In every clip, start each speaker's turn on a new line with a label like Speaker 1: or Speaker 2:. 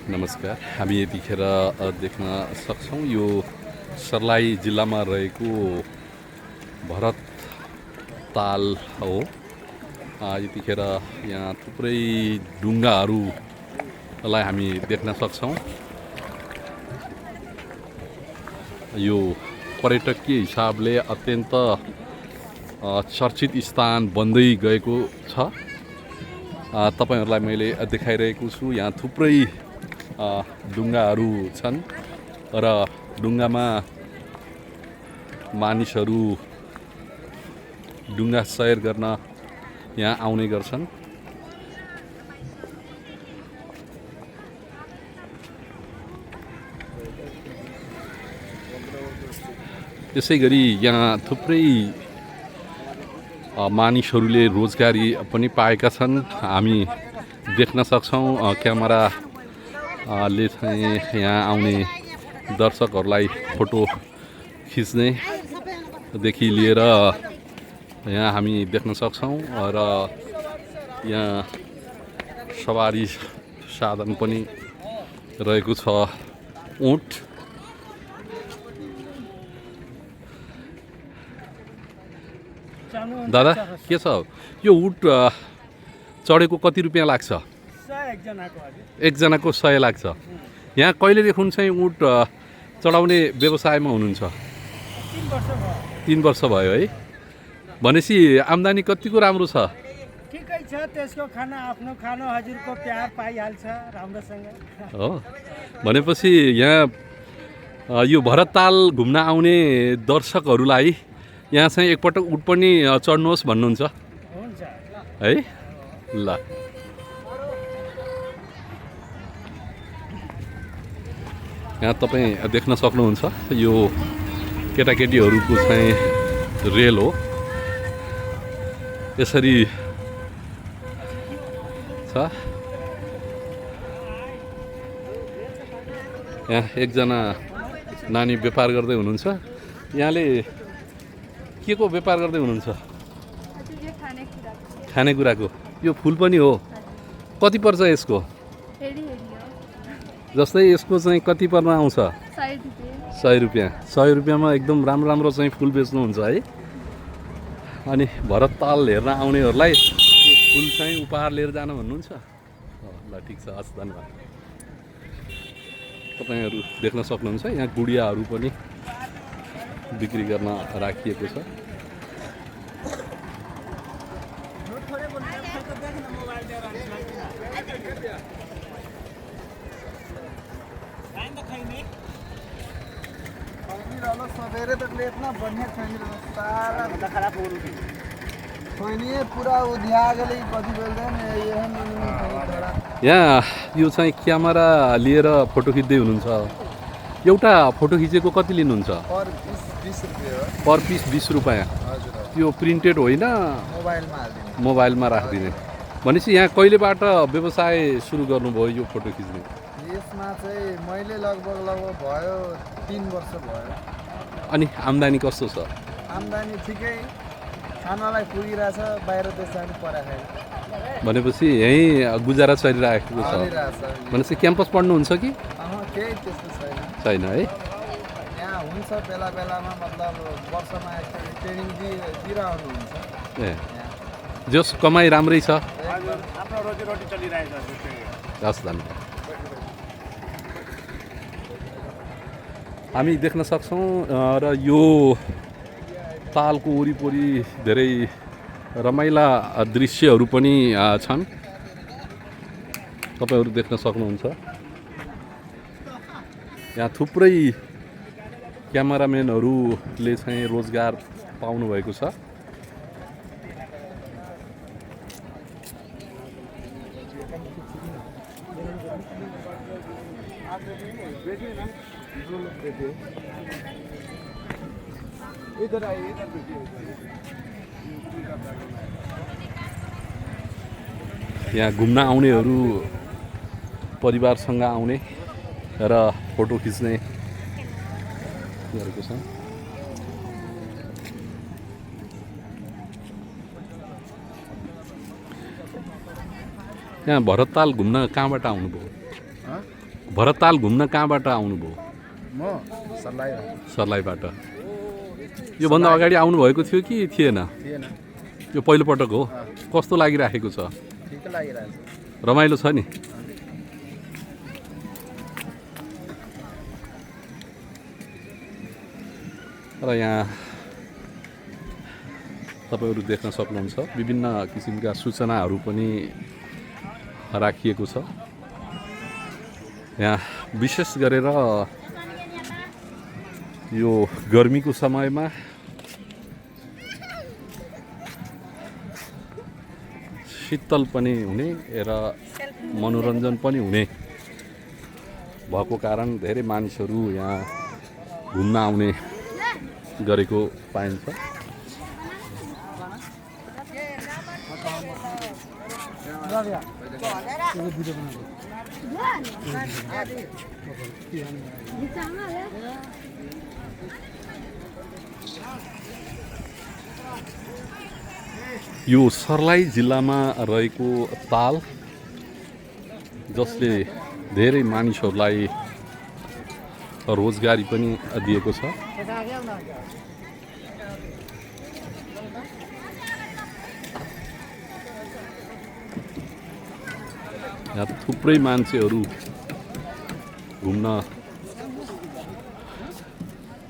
Speaker 1: नमस्कार। हामी यतिखेर देख्न सक्छौँ यो सर्लाही जिल्लामा रहेको भरत ताल हो। यतिखेर यहाँ थुप्रै ढुङ्गाहरूलाई हामी देख्न सक्छौँ। यो पर्यटकीय हिसाबले अत्यन्त चर्चित स्थान बन्दै गएको छ। तपाईहरुलाई मैले देखाइरहेको छु। यहाँ थुप्रै ढुङ्गाहरू छन् र ढुङ्गामा मानिसहरू ढुङ्गा सैर गर्न यहाँ आउने गर्छन्। त्यसैगरी यहाँ थुप्रै मानिसहरूले रोजगारी पनि पाएका छन्। हामी देख्न सक्छौँ क्यामेरा ले चाहिँ यहाँ आउने दर्शकहरूलाई फोटो खिच्नेदेखि लिएर यहाँ हामी देख्न सक्छौँ र यहाँ सवारी साधन पनि रहेको छ, ऊँट। दादा के छ यो ऊँट चढेको कति रुपियाँ लाग्छ? एकजनाको 100 लाग्छ। यहाँ कहिलेदेखि चाहिँ ऊँट चढाउने व्यवसायमा हुनुहुन्छ? 3 वर्ष भयो है। भनेपछि आम्दानी कतिको राम्रो छ?
Speaker 2: ठिकै छ, त्यसको खाना आफ्नो खानु हजुरको प्यार पाइहाल्छ राम्रोसँग।
Speaker 1: हो भनेपछि यहाँ यो भरत ताल घुम्न आउने दर्शकहरूलाई यहाँ चाहिँ एकपटक ऊँट पनि चढ्नुहोस् भन्नुहुन्छ?
Speaker 2: हुन्छ
Speaker 1: है ल। यहाँ तपाईँ देख्न सक्नुहुन्छ यो केटाकेटीहरूको चाहिँ रेल हो। यसरी छ। यहाँ एकजना नानी व्यापार गर्दै हुनुहुन्छ। यहाँले के को व्यापार गर्दै हुनुहुन्छ? खानेकुराको। यो फुल पनि हो। कति पर्छ यसको? जस्तै यसको चाहिँ कति पर्न आउँछ? 100 रुपियाँ। 100 रुपियाँमा एकदम राम्रो राम्रो चाहिँ फुल बेच्नुहुन्छ है। अनि भरत ताल हेर्न आउनेहरूलाई फुल चाहिँ उपहार लिएर जान भन्नुहुन्छ? ल ठिक छ, हस् धन्यवाद। तपाईँहरू देख्न सक्नुहुन्छ यहाँ गुडियाहरू पनि बिक्री गर्न राखिएको छ।
Speaker 3: सवेरे तक ले इतना बढ़िया सारा खराब हो रही है पूरा उधिया गले कति बोल्दैन
Speaker 1: यहाँ यो चाहिँ क्यामेरा लिएर फोटो खिच्दै हुनुहुन्छ। एउटा फोटो खिचेको कति लिनुहुन्छ? पर पिस 20 रुपियाँ। त्यो प्रिन्टेड होइन, मोबाइलमा राखिदिने। भनेपछि यहाँ कहिलेबाट व्यवसाय सुरु गर्नुभयो यो फोटो खिच्ने?
Speaker 3: यसमा चाहिँ मैले लगभग भयो 3 वर्ष भयो।
Speaker 1: अनि आम्दानी कस्तो छ?
Speaker 3: आम्दानी ठिकै, खानालाई पुगिरहेछ, बाहिर देश जानु परेको छैन।
Speaker 1: भनेपछि यहीँ गुजारा चलिरहेको छ। भनेपछि क्याम्पस पढ्नुहुन्छ कि?
Speaker 3: केही त्यस्तो छैन।
Speaker 1: छैन है।
Speaker 3: यहाँ हुन्छ बेला बेलामा, मतलब वर्षमा एकचोटि ट्रेनिङ दिइरहनु हुन्छ।
Speaker 1: ए जस कमाइ राम्रै छ।
Speaker 2: आफ्नो रोजीरोटी चलिरहेछ।
Speaker 1: हस् धन्यवाद। हामी देख्न सक्छौँ र यो तालको वरिपरि धेरै रमाइला दृश्यहरू पनि छन्। तपाईहरु देख्न सक्नुहुन्छ। यहाँ थुप्रै क्यामेराम्यानहरूले चाहिँ रोजगार पाउनु भएको छ। यहाँ घुम्न आउनेहरू परिवारसँग आउने र फोटो खिच्ने गरेको छ। यहाँ भरत ताल घुम्न कहाँबाट आउनुभयो? भरताल घुम्न कहाँबाट आउनुभयो?
Speaker 3: म सर्लाइ
Speaker 1: सर्लाहीबाट। योभन्दा अगाडि आउनुभएको थियो कि थिएन?
Speaker 3: थिएन।
Speaker 1: यो पहिलोपटक हो। कस्तो लागिराखेको छ?
Speaker 3: ठिकै लागिरहेको छ।
Speaker 1: रमाइलो छ नि? र यहाँ तपाईँहरू देख्न सक्नुहुन्छ विभिन्न किसिमका सूचनाहरू पनि राखिएको छ। यहाँ विशेष गरेर यो गर्मीको समयमा शीतल पनि हुने र मनोरञ्जन पनि हुने भएको कारण धेरै मानिसहरू यहाँ घुम्न आउने गरेको पाइन्छ। यो सर्लाही जिल्लामा रहेको ताल जसले धेरै मानिसहरूलाई रोजगारी पनि दिएको छ। यहाँ थुप्रै मान्छेहरू घुम्न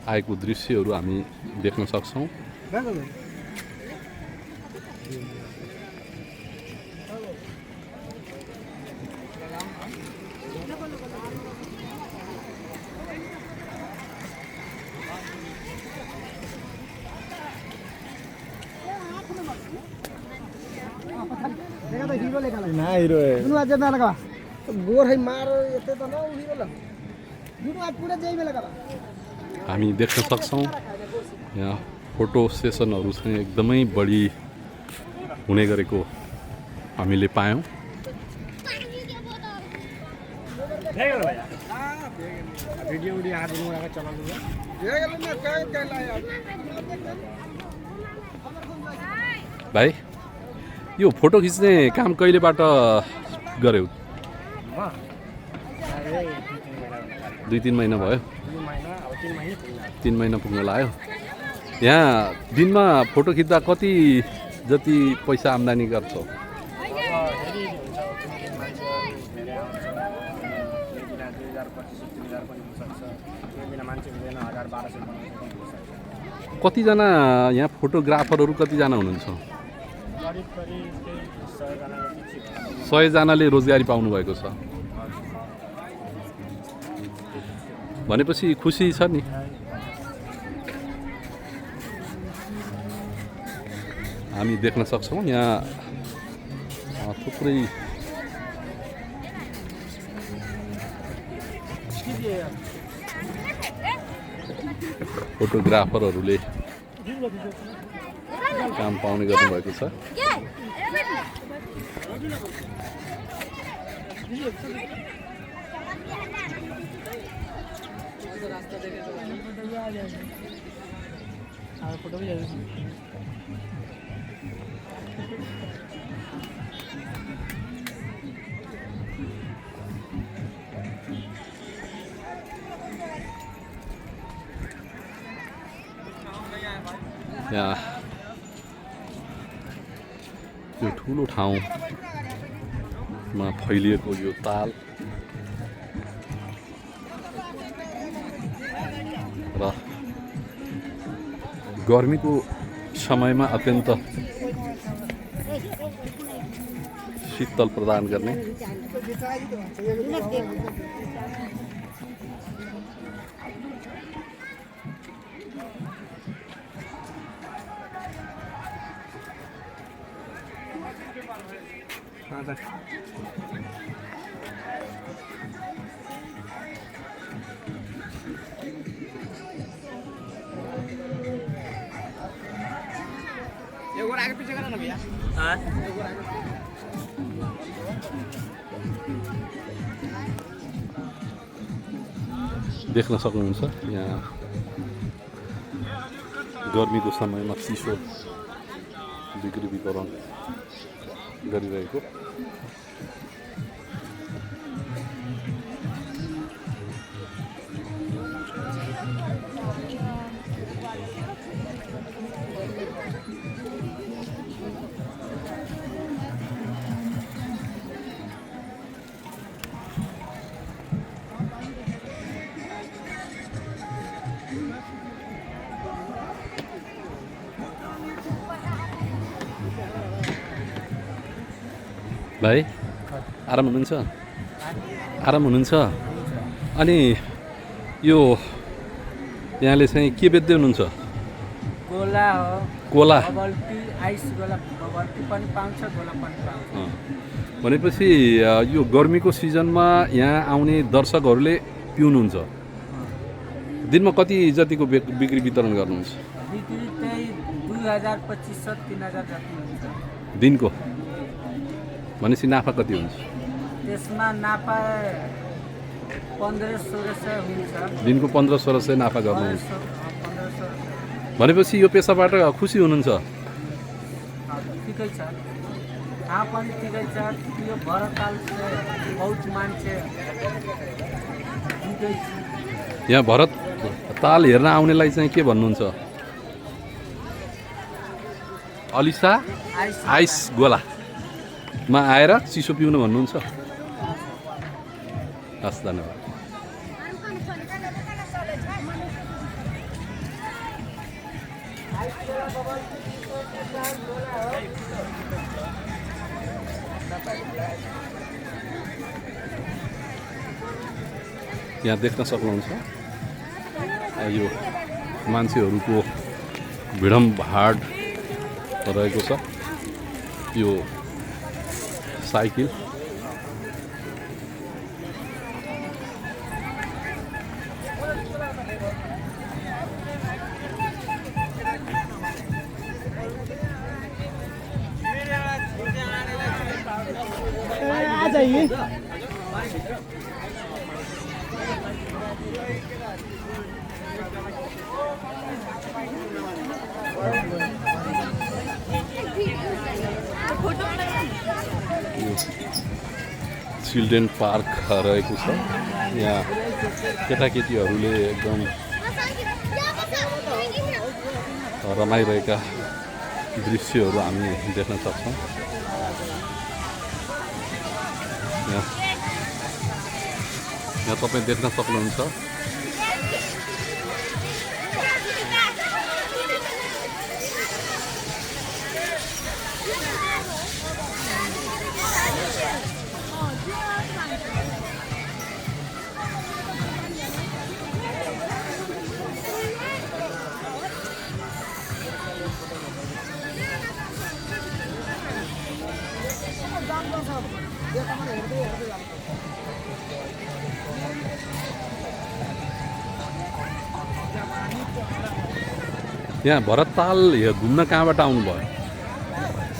Speaker 1: आएको दृश्यहरू हामी देख्न सक्छौँ। हामी देख्न सक्छौँ यहाँ फोटो सेसनहरू चाहिँ एकदमै बढी हुने गरेको हामीले पायौँ। भाइ यो फोटो खिच्ने काम कहिलेबाट गर्यौ? 2-3 महिना भयो। 3 महिना पुग्न लाग्यो। यहाँ दिनमा फोटो खिच्दा कति जति पैसा आम्दानी गर्छौ? कतिजना यहाँ फोटोग्राफरहरू कतिजना हुनुहुन्छ? 100 जनाले रोजगारी पाउनु भएको छ भनेपछि खुसी छ नि। हामी देख्न सक्छौँ यहाँ थुप्रै फोटोग्राफरहरूले काम पाउने गर्नुभएको छ। यहाँ यो ठुलो ठाउँमा फैलिएको यो ताल र गर्मीको समयमा अत्यन्त शीतल प्रदान गर्ने देख्न सक्नुहुन्छ। यहाँ गर्मीको समयमा चिसो बिक्री वितरण गरिरहेको भाइ आराम हुनुहुन्छ आराम हुनुहुन्छ अनि यो यहाँले चाहिँ के बेच्दै हुनुहुन्छ
Speaker 2: गोला हो
Speaker 1: कोला
Speaker 2: बबल टी आइस गोला बबल टी पनि पाउँछ गोला पनि पाउँछ
Speaker 1: भनेपछि यो गर्मीको सिजनमा यहाँ आउने दर्शकहरूले पिउनुहुन्छ दिनमा कति जतिको बिक्री वितरण गर्नुहुन्छ
Speaker 2: बिक्री त्यही 2000-2500 3000 जति हुन्छ
Speaker 1: दिनको भनेपछि नाफा कति हुन्छ
Speaker 2: त्यसमा नाफा 1500-1600 हुन्छ
Speaker 1: दिनको 1500-1600 नाफा गर्नुहुन्छ
Speaker 2: 1500
Speaker 1: भनेपछि यो पेसाबाट खुसी हुनुहुन्छ
Speaker 2: ठिकै छ पनि ठिकै छ यो भरताल बहुत मान्छे ठिकै छ
Speaker 1: यहाँ भरत ताल हेर्न आउनेलाई चाहिँ के भन्नुहुन्छ अलिसा आइस गोलामा आएर चिसो पिउनु भन्नुहुन्छ हस् धन्यवाद यहाँ देख्न सक्नुहुन्छ यो मान्छेहरूको भिडमभाड रहेको छ यो साइकल चिल्ड्रेन पार्क रहेको छ यहाँ केटाकेटीहरूले एकदम रमाइरहेका दृश्यहरू हामी देख्न सक्छौँ यहाँ तपाईँ देख्न सक्नुहुन्छ यहाँ भरतताल घुम्न कहाँबाट आउनुभयो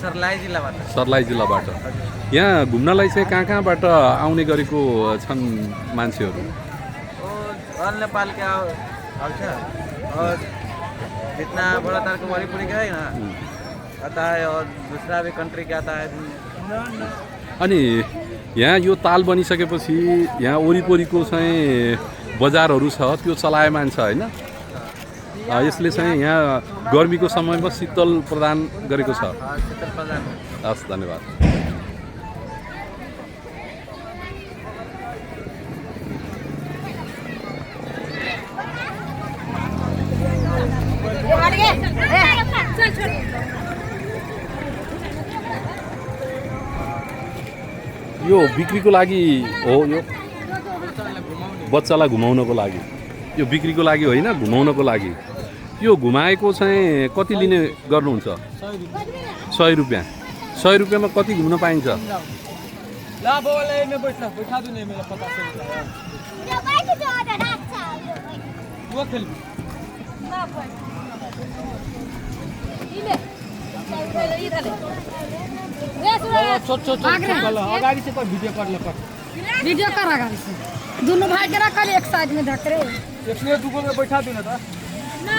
Speaker 1: सर्लाही जिल्लाबाट यहाँ घुम्नलाई चाहिँ कहाँबाट आउने गरेको छन् मान्छेहरू
Speaker 3: और नेपाल के आउँछ और जितना बड़ा तार को वरिपरि का है ना आता है और दूसरा भी कंट्री के आता है
Speaker 1: अनि यहाँ यो ताल बनिसकेपछि यहाँ वरिपरिको चाहिँ बजारहरू छ त्यो चलायमान छ होइन यसले चाहिँ यहाँ गर्मीको समयमा शीतल प्रदान गरेको छ हस् धन्यवाद यो बिक्रीको लागि हो यो बच्चालाई घुमाउनको लागि यो बिक्रीको लागि होइन घुमाउनको लागि यो घुमाएको चाहिँ कति लिने गर्नुहुन्छ 100 रुपियाँ 100 रुपियाँमा कति घुम्न पाइन्छ
Speaker 4: वीडियो कर अगाडि से दोनों भाई के रखल एक साइड में ढक रे
Speaker 3: इसलिए दुगो में बैठा दू ना तो
Speaker 4: ना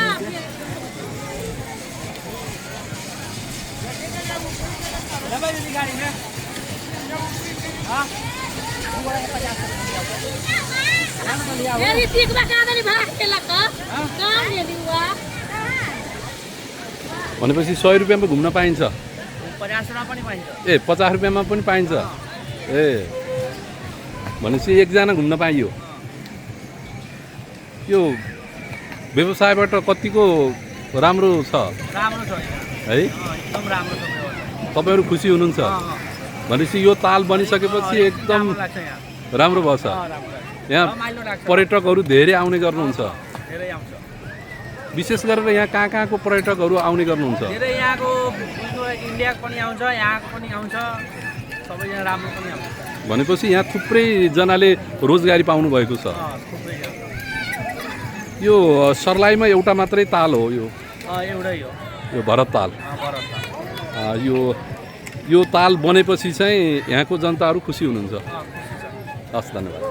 Speaker 2: गाड़ी में
Speaker 4: मेरी ठीक बता दे भाग के लगा काम ले लिवा
Speaker 1: भनेपछि 100 रुपियाँमा घुम्न पाइन्छ
Speaker 2: 50 रुपैयाँ पनि पाइन्छ
Speaker 1: ए 50 रुपियाँमा पनि पाइन्छ ए भनेपछि एकजना घुम्न पाइयो यो व्यवसायबाट कतिको राम्रो छ
Speaker 2: राम्रो छ
Speaker 1: है
Speaker 2: एकदम राम्रो छ
Speaker 1: तपाईहरु खुसी हुनुहुन्छ भनेपछि यो ताल बनिसकेपछि एकदम
Speaker 3: राम्रो लाग्छ यहाँ
Speaker 1: राम्रो भएछ
Speaker 3: राम्रो लाग्छ
Speaker 1: यहाँ
Speaker 3: रमाइलो लाग्छ
Speaker 1: पर्यटकहरू धेरै आउने गर्नुहुन्छ
Speaker 3: धेरै आउँछ
Speaker 1: विशेष गरेर यहाँ कहाँ पर्यटकहरू आउने गर्नुहुन्छ
Speaker 3: धेरै यहाँको इन्डियाको पनि आउँछ यहाँको पनि आउँछ सबैजना राम्रो पनि आउँछ
Speaker 1: भनेपछि यहाँ थुप्रै जनाले रोजगारी पाउनु भएको छ
Speaker 3: थुप्रै
Speaker 1: यो सर्लाहीमा एउटा मात्रै ताल हो यो
Speaker 3: एउटै हो
Speaker 1: यो भरत ताल
Speaker 3: भरत
Speaker 1: यो ताल बनेपछि चाहिँ यहाँको जनताहरू खुसी हुनुहुन्छ
Speaker 3: खुसी छ
Speaker 1: हस् धन्यवाद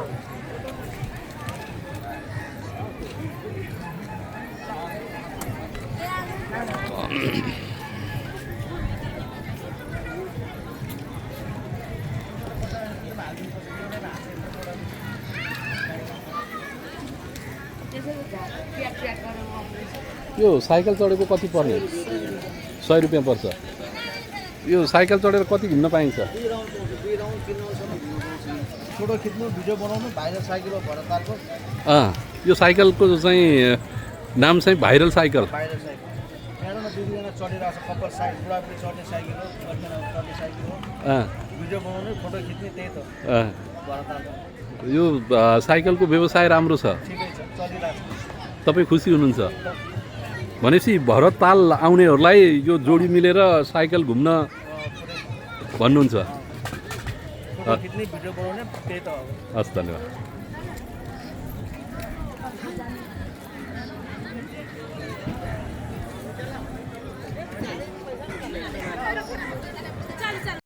Speaker 1: यो साइकल चढेको कति पर्ने 100 रुपियाँ पर्छ यो साइकल चढेर कति घुम्न पाइन्छ
Speaker 3: फोटो खिच्नु भिडियो बनाउनु भाइरल साइकल हो भरतालको
Speaker 1: यो साइकलको चाहिँ नाम चाहिँ भाइरल साइकल
Speaker 3: भाइरल साइकल यहाँबाट दुईजना चढिरहेको छ कपाल साइड बुढाबुढी चढ्ने साइकल हो बच्चाना चढ्ने साइकल हो भिडियो बनाउनु फोटो खिच्ने त्यही त भरतालको
Speaker 1: यो साइकलको व्यवसाय राम्रो छ
Speaker 3: ठिकै छ चलिरहेको छ
Speaker 1: तपाईँ खुसी हुनुहुन्छ भनेपछि भरत ताल आउनेहरूलाई यो जोडी मिलेर साइकल घुम्न भन्नुहुन्छ
Speaker 3: फोटो खिच्ने भिडियो बनाउने त्यही त हो
Speaker 1: हस् धन्यवाद